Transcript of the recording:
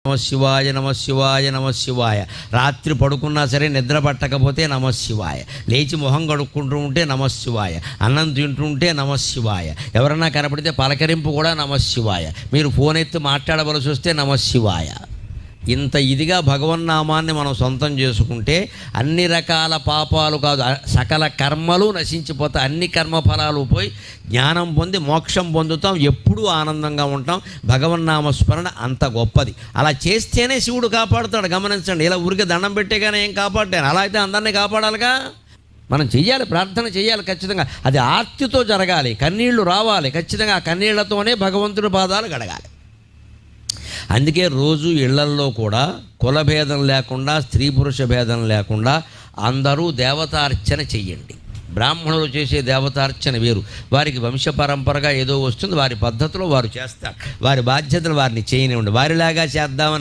నమశివాయ నమశివాయ నమశివాయ. రాత్రి పడుకున్నా సరే నిద్ర పట్టకపోతే నమశివాయ. లేచి మొహం కడుక్కుంటూ ఉంటే నమశివాయ. అన్నం తింటుంటే నమశివాయ. ఎవరన్నా కనపడితే పలకరింపు కూడా నమశివాయ. మీరు ఫోన్ ఎత్తి మాట్లాడవలసి వస్తే నమశివాయ. ఇంత ఇదిగా భగవన్నామాన్ని మనం సొంతం చేసుకుంటే అన్ని రకాల పాపాలు కాదు, సకల కర్మలు నశించిపోతాయి. అన్ని కర్మఫలాలు పోయి జ్ఞానం పొంది మోక్షం పొందుతాం. ఎప్పుడూ ఆనందంగా ఉంటాం. భగవన్నామస్మరణ అంత గొప్పది. అలా చేస్తేనే శివుడు కాపాడుతాడు. గమనించండి. ఇలా ఊరికే దండం పెట్టేగానే ఏం కాపాడాను? అలా అయితే అందరినీ కాపాడాలిగా. మనం చెయ్యాలి, ప్రార్థన చేయాలి ఖచ్చితంగా. అది ఆర్తితో జరగాలి, కన్నీళ్లు రావాలి ఖచ్చితంగా. ఆ కన్నీళ్లతోనే భగవంతుడి పాదాలు గడగాలి. అందుకే రోజు ఇళ్లల్లో కూడా కులభేదం లేకుండా, స్త్రీ పురుష భేదం లేకుండా అందరూ దేవతార్చన చెయ్యండి. బ్రాహ్మణులు చేసే దేవతార్చన వేరు. వారికి వంశపరంపరగా ఏదో వస్తుంది, వారి పద్ధతిలో వారు చేస్తారు. వారి బాధ్యతలు వారిని చేయనివ్వండి. వారిలాగా చేద్దామని